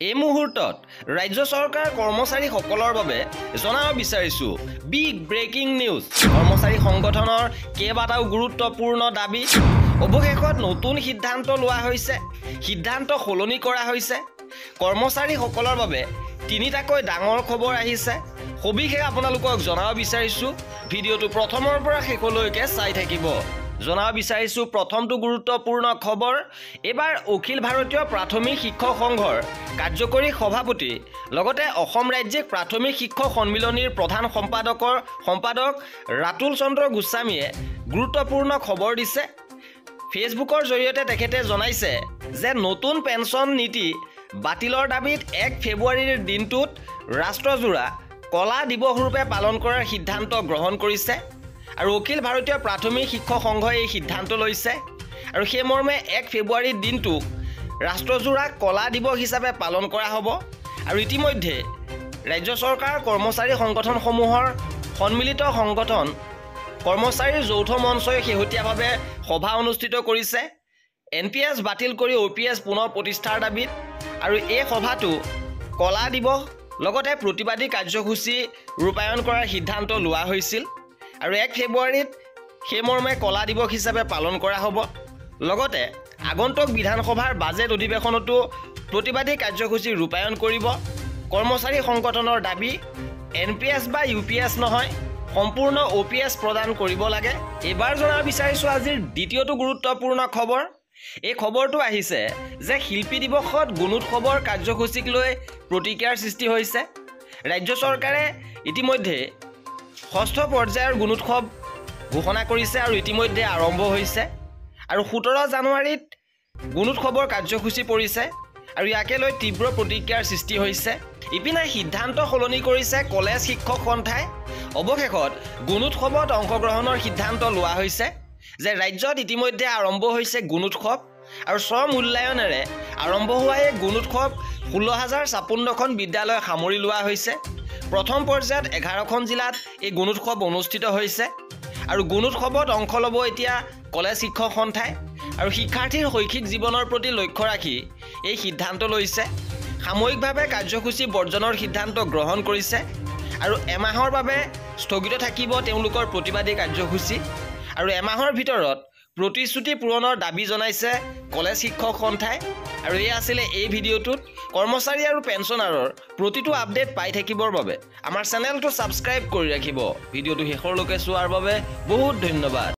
এই মুহূৰ্তত ৰাজ্য চৰকাৰ কৰ্মচাৰীসকলৰ বাবে জনাব বিচাৰিছো বিগ ব্ৰেকিং নিউজ। কৰ্মচাৰী সংগঠনৰ কেইবাটাও গুৰুত্বপূৰ্ণ দাবী অৱশেষত নতুন সিদ্ধান্ত লোৱা হৈছে। সিদ্ধান্ত সলনি কৰা হৈছে। কৰ্মচাৰীসকলৰ বাবে তিনিটাকৈ ডাঙৰ খবৰ আহিছে। সবিশেষ আপোনালোকক জনাব বিচাৰিছো। ভিডিঅ'টো প্ৰথমৰ পৰা শেষলৈকে চাই থাকিব। জনাব বিচাৰিছো প্ৰথমটো গুৰুত্বপূৰ্ণ খবৰ। এবাৰ অখিল ভাৰতীয় প্ৰাথমিক শিক্ষক সংঘৰ কাৰ্যকৰী সভাপতি লগতে অসম ৰাজ্যিক প্ৰাথমিক শিক্ষক সন্মিলনীৰ প্ৰধান সম্পাদক ৰাতুল চন্দ্ৰ গোস্বামীয়ে গুৰুত্বপূৰ্ণ খবৰ দিছে। ফেচবুকৰ জৰিয়তে তেখেতে জনাইছে যে নতুন পেঞ্চন নীতি বাতিলৰ দাবীত 1 ফেব্ৰুৱাৰীৰ দিনটোত ৰাষ্ট্ৰজোৰা কলা দিৱস ৰূপে পালন কৰাৰ সিদ্ধান্ত গ্ৰহণ কৰিছে। আৰু অখিল ভাৰতীয় প্ৰাথমিক শিক্ষক সংঘই এই সিদ্ধান্ত লৈছে আৰু সেই মৰ্মে 1 ফেব্ৰুৱাৰীৰ দিনটো ৰাষ্ট্ৰজোৰা কলা দিৱস হিচাপে পালন কৰা হ'ব। আৰু ইতিমধ্যে ৰাজ্য চৰকাৰ কৰ্মচাৰী সংগঠনসমূহৰ সন্মিলিত সংগঠন কৰ্মচাৰীৰ যৌথ মঞ্চই শেহতীয়াভাৱে সভা অনুষ্ঠিত কৰিছে NPS বাতিল কৰি OPS পুনৰ প্ৰতিষ্ঠাৰ দাবীত। আৰু এই সভাটো কলা দিৱস লগতে প্ৰতিবাদী কাৰ্যসূচী ৰূপায়ণ কৰাৰ সিদ্ধান্ত লোৱা হৈছিল। আৰু 1 ফেব্ৰুৱাৰীত সেই মৰ্মে কলা দিৱস হিচাপে পালন কৰা হ'ব। লগতে আগন্তুক বিধানসভাৰ বাজেট অধিৱেশনতো প্ৰতিবাদী কাৰ্যসূচী ৰূপায়ণ কৰিব। কৰ্মচাৰী সংগঠনৰ দাবী NPS বা UPS নহয়, সম্পূৰ্ণ OPS প্ৰদান কৰিব লাগে। এবাৰ জনাব বিচাৰিছো আজিৰ দ্বিতীয়টো গুৰুত্বপূৰ্ণ খবৰ। এই খবৰটো আহিছে যে শিল্পী দিৱসত গুণোৎসৱৰ কাৰ্যসূচীক লৈ প্ৰতিক্ৰিয়াৰ সৃষ্টি হৈছে। ৰাজ্য চৰকাৰে ইতিমধ্যে 6ষ্ঠ পৰ্যায়ৰ গুণোৎসৱ ঘোষণা কৰিছে আৰু ইতিমধ্যে আৰম্ভ হৈছে। আৰু 17 জানুৱাৰীত গুণোৎসৱৰ কাৰ্যসূচী পৰিছে আৰু ইয়াকে লৈ তীব্ৰ প্ৰতিক্ৰিয়াৰ সৃষ্টি হৈছে। ইপিনে সিদ্ধান্ত সলনি কৰিছে কলেজ শিক্ষক সন্থাই। অৱশেষত গুণোৎসৱত অংশগ্ৰহণৰ সিদ্ধান্ত লোৱা হৈছে যে ৰাজ্যত ইতিমধ্যে আৰম্ভ হৈছে গুণোৎসৱ আৰু স্বমূল্যায়নেৰে আৰম্ভ হোৱা এই গুণোৎসৱ 16,056খন বিদ্যালয় সামৰি লোৱা হৈছে। প্ৰথম পৰ্যায়ত 11খন জিলাত এই গুণোৎসৱ অনুষ্ঠিত হৈছে আৰু গুণোৎসৱত অংশ ল'ব এতিয়া কলেজ শিক্ষক সন্থাই। আৰু শিক্ষাৰ্থীৰ শৈক্ষিক জীৱনৰ প্ৰতি লক্ষ্য ৰাখি এই সিদ্ধান্ত লৈছে। সাময়িকভাৱে কাৰ্যসূচী বৰ্জনৰ সিদ্ধান্ত গ্ৰহণ কৰিছে আৰু এমাহৰ বাবে স্থগিত থাকিব তেওঁলোকৰ প্ৰতিবাদী কাৰ্যসূচী। আৰু এমাহৰ ভিতৰত প্ৰতিশ্ৰুতি পূৰণৰ দাবী জনাইছে কলেজ শিক্ষক সন্থাই। আৰু এই আছিলে এই ভিডিঅ'টোত। কৰ্মচাৰী আৰু পেঞ্চনাৰৰ প্ৰতিটো আপডেট পাই থাকিবৰ বাবে আমাৰ চেনেলটো ছাবস্ক্ৰাইব কৰি ৰাখিব। ভিডিঅ'টো শেষলৈকে চোৱাৰ বাবে বহুত ধন্যবাদ।